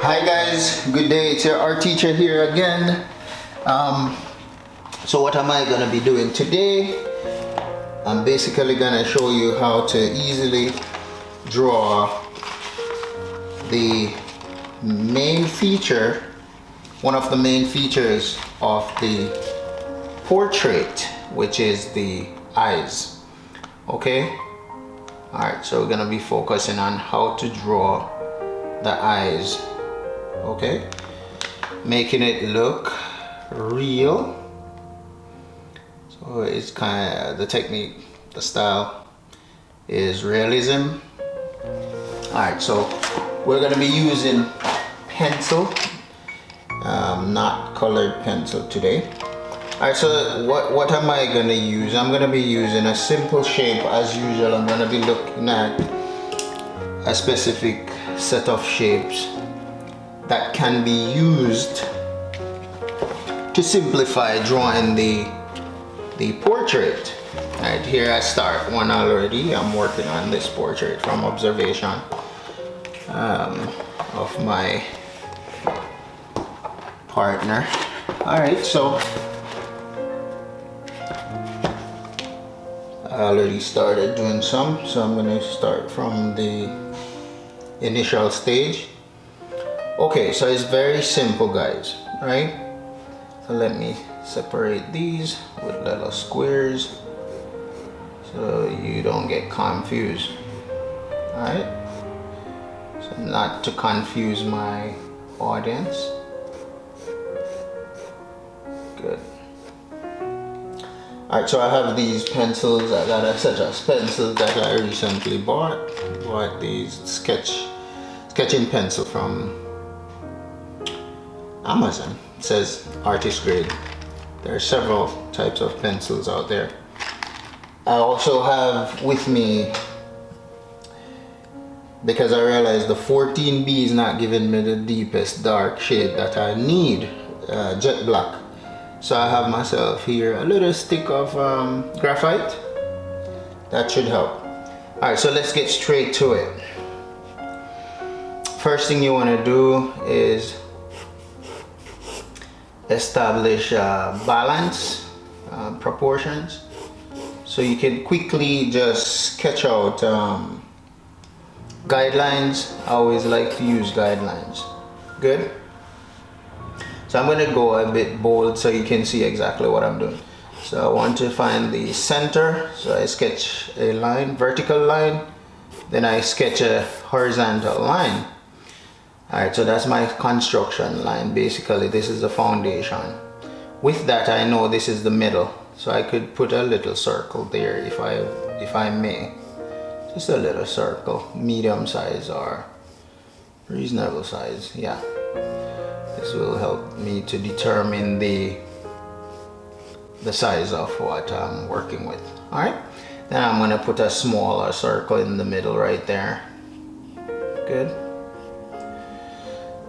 Hi guys, good day. It's your art teacher here again. So what am I gonna be doing today? I'm basically gonna show you how to easily draw the main feature, one of the main features of the portrait, which is the eyes. Okay? Alright, so we're gonna be focusing on how to draw the eyes. Okay, making it look real. So it's kind of the technique, the style is realism. Alright, so we're going to be using pencil, not colored pencil today. Alright, so what am I going to use? I'm going to be using a simple shape as usual. I'm going to be looking at a specific set of shapes that can be used to simplify drawing the portrait. Right here I start one already. I'm working on this portrait from observation of my partner. Alright, so I already started doing some, so I'm going to start from the initial stage. Okay, so it's very simple, guys, right? So let me separate these with little squares so you don't get confused. Alright, so not to confuse my audience. Good. Alright, so I have these pencils. I got a set of pencils that I recently bought these sketching pencil from Amazon. It says artist grade. There are several types of pencils out there. I also have with me, because I realized the 14B is not giving me the deepest dark shade that I need, jet black. So I have myself here a little stick of graphite. That should help. Alright, so let's get straight to it. First thing you want to do is establish balance, proportions, so you can quickly just sketch out guidelines. I always like to use guidelines. Good. So I'm going to go a bit bold so you can see exactly what I'm doing. So I want to find the center, so I sketch a line, vertical line, then I sketch a horizontal line. Alright, so that's my construction line. Basically, this is the foundation. With that, I know this is the middle, so I could put a little circle there if I may. Just a little circle, medium size or reasonable size. Yeah, this will help me to determine the size of what I'm working with. Alright, then I'm going to put a smaller circle in the middle right there. Good.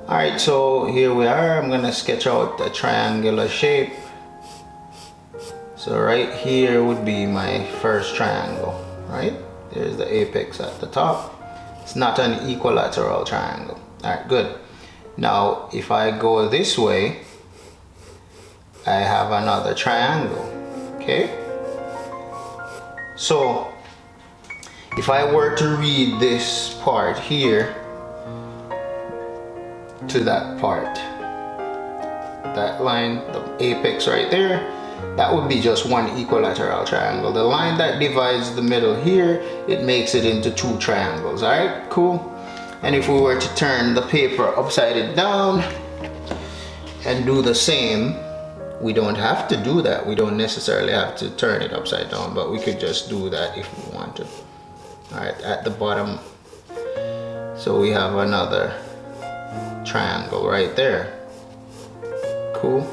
Alright, so here we are. I'm gonna sketch out a triangular shape. So right here would be my first triangle, right? There's the apex at the top. It's not an equilateral triangle. Alright, good. Now if I go this way, I have another triangle. Okay? So if I were to read this part here to that part, that line, the apex right there, that would be just one equilateral triangle. The line that divides the middle here, it makes it into two triangles. All right, cool. And if we were to turn the paper upside down and do the same, we don't have to do that. We don't necessarily have to turn it upside down, but we could just do that if we want to. All right, at the bottom, so we have another triangle right there. Cool.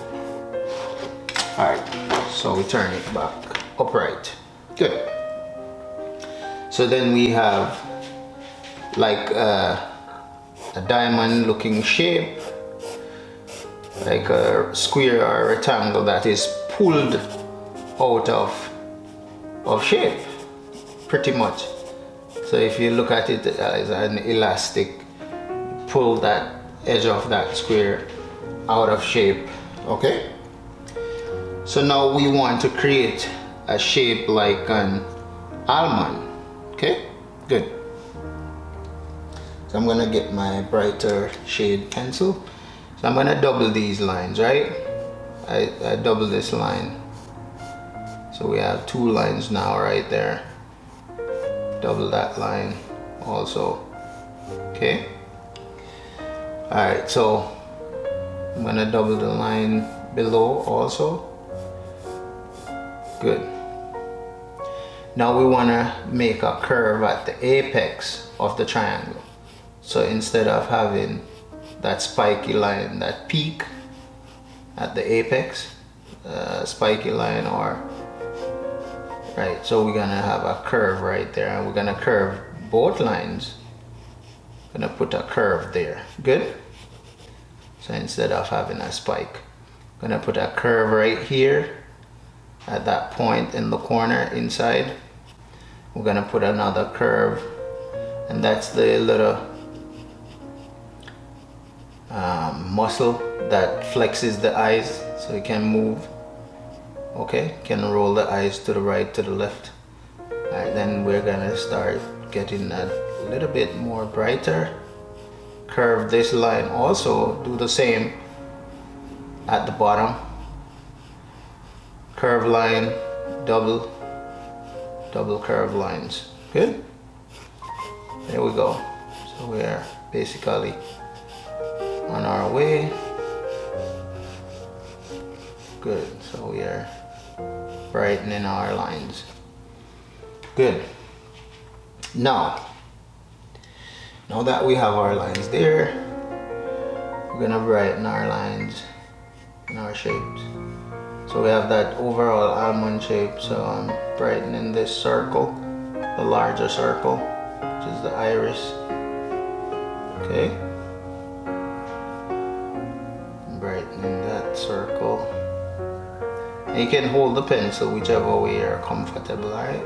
Alright, so we turn it back upright. Good. So then we have like a diamond looking shape, like a square or a rectangle that is pulled out of shape, pretty much. So if you look at it as an elastic, pull that edge of that square out of shape. Okay, so now we want to create a shape like an almond. Okay, good. So I'm gonna get my brighter shade pencil. So I'm gonna double these lines, right? I double this line. So we have two lines now right there. Double that line also. Okay. Alright, so I'm gonna double the line below also. Good. Now we wanna make a curve at the apex of the triangle. So instead of having that spiky line, that peak at the apex, spiky line, or right, so we're gonna have a curve right there, and we're gonna curve both lines. Gonna put a curve there. Good. So instead of having a spike, gonna put a curve right here at that point in the corner inside. We're gonna put another curve, and that's the little muscle that flexes the eyes so it can move. Okay, can roll the eyes to the right, to the left. Alright, then we're gonna start getting that a little bit more brighter. Curve this line also, do the same at the bottom. Curve line, double curve lines. Good. There we go. So we are basically on our way. Good. So we are brightening our lines. Good. Now that we have our lines there, we're gonna brighten our lines and our shapes. So we have that overall almond shape. So I'm brightening this circle, the larger circle, which is the iris. Okay. I'm brightening that circle. And you can hold the pencil whichever way you're comfortable, alright?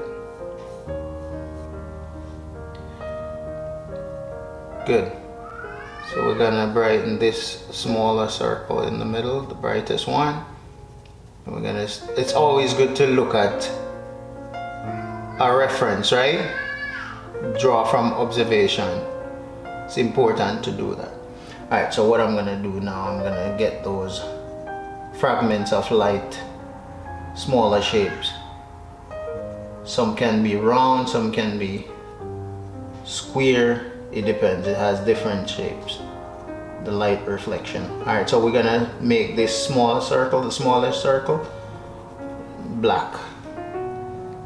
Good. So we're gonna brighten this smaller circle in the middle, the brightest one. And we're gonna, it's always good to look at a reference, right? Draw from observation. It's important to do that. Alright, so what I'm gonna do now, I'm gonna get those fragments of light, smaller shapes. Some can be round, some can be square. It depends, it has different shapes, the light reflection. Alright, so we're gonna make this small circle, the smallest circle, black.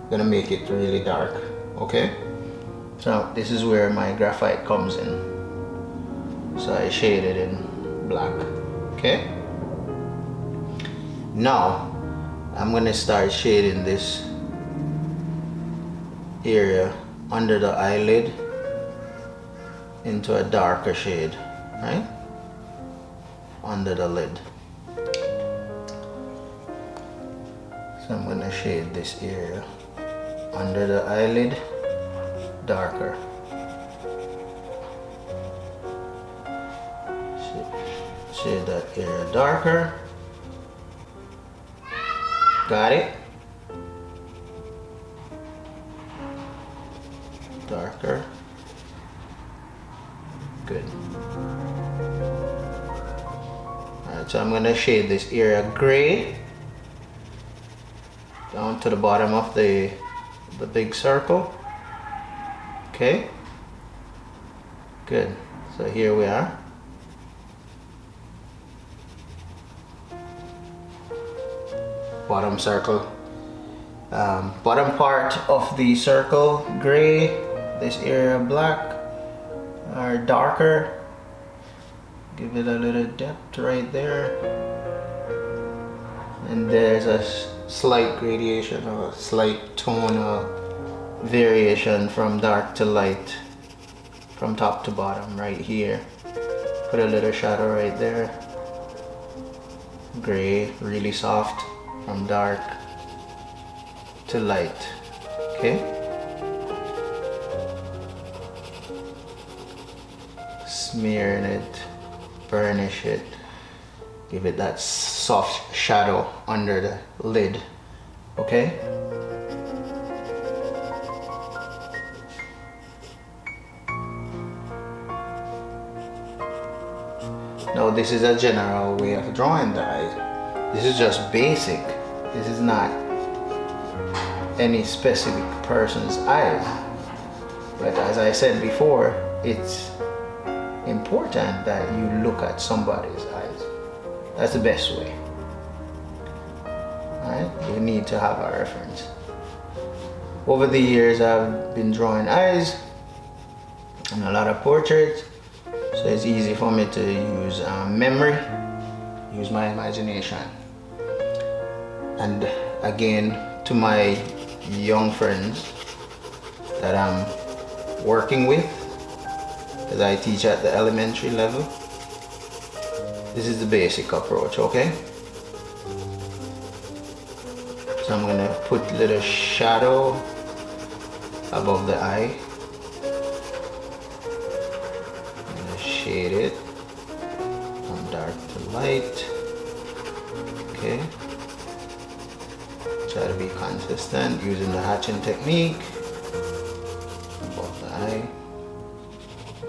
Gonna make it really dark. Okay, so this is where my graphite comes in. So I shade it in black. Okay, now I'm gonna start shading this area under the eyelid into a darker shade, right? Under the lid. So I'm gonna shade this area under the eyelid darker. Shade that area darker. Got it? Darker. Good. Alright, so I'm gonna shade this area gray down to the bottom of the big circle. Okay. Good. So here we are. Bottom circle. Bottom part of the circle gray. This area black or darker. Give it a little depth right there. And there's a slight gradation, or a slight tonal variation from dark to light, from top to bottom right here. Put a little shadow right there. Gray, really soft, from dark to light. Okay. Smearing it burnish it, give it that soft shadow under the lid. Okay? Now this is a general way of drawing the eyes. This is just basic. This is not any specific person's eyes. But as I said before, it's important that you look at somebody's eyes. That's the best way. Alright? You need to have a reference. Over the years I've been drawing eyes and a lot of portraits. So it's easy for me to use memory, use my imagination. And again, to my young friends that I'm working with, as I teach at the elementary level, this is the basic approach, okay? So I'm gonna put a little shadow above the eye. Shade it from dark to light. Okay. Try to be consistent using the hatching technique. Above the eye.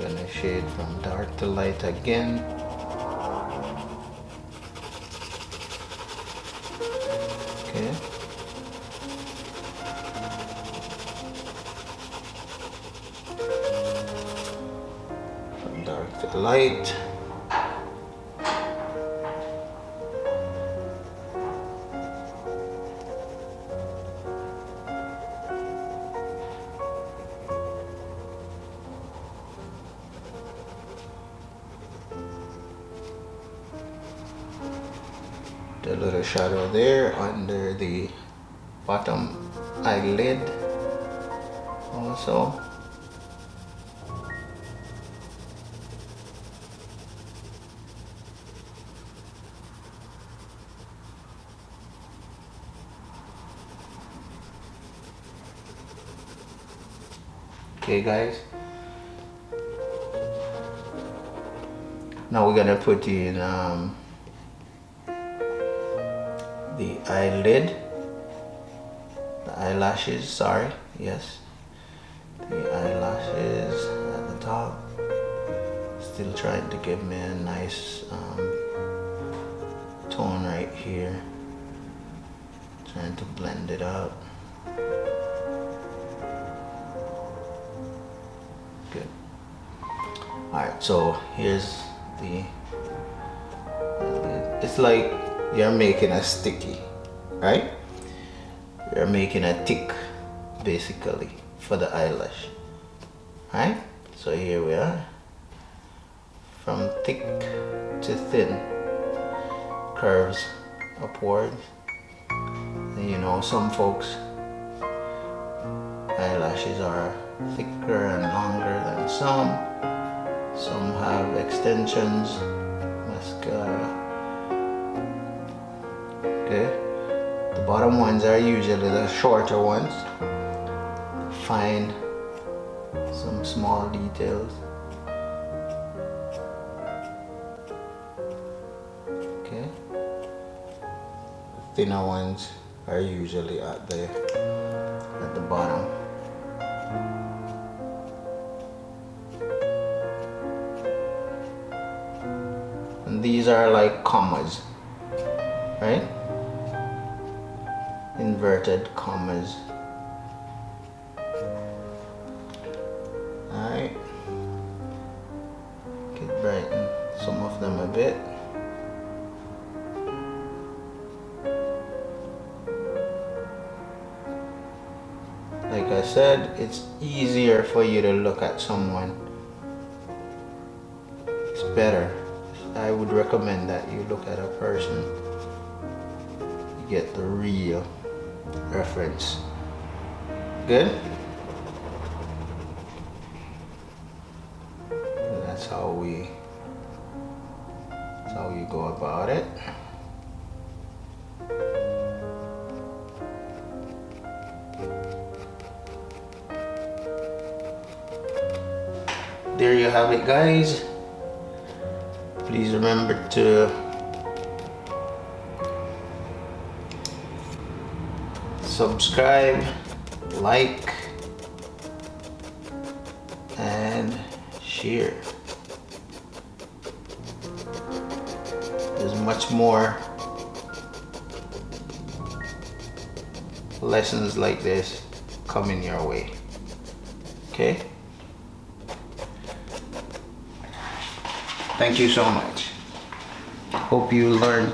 Gonna shade from dark to light again. Okay. Dark to light. The little shadow there under the bottom eyelid also. Okay guys, now we're gonna put in the eyelid, the eyelashes, sorry, yes, the eyelashes at the top. Still trying to give me a nice tone right here, trying to blend it out. Good. Alright, so here's the, it's like you're making a sticky, right? You're making a tick basically for the eyelash. Alright, so here we are, from thick to thin, curves upward. And you know, some folks eyelashes are thicker and longer than some have extensions, mascara. Okay, the bottom ones are usually the shorter ones. Find some small details. Okay, the thinner ones are usually at the bottom. And these are like commas, right? Inverted commas. Alright, could brighten some of them a bit. Like I said, it's easier for you to look at someone. It's better. I would recommend that you look at a person. You get the real reference. Good? That's how you go about it. There you have it, guys. Please remember to subscribe, like, and share. There's much more lessons like this coming your way. Okay? Thank you so much. Hope you learned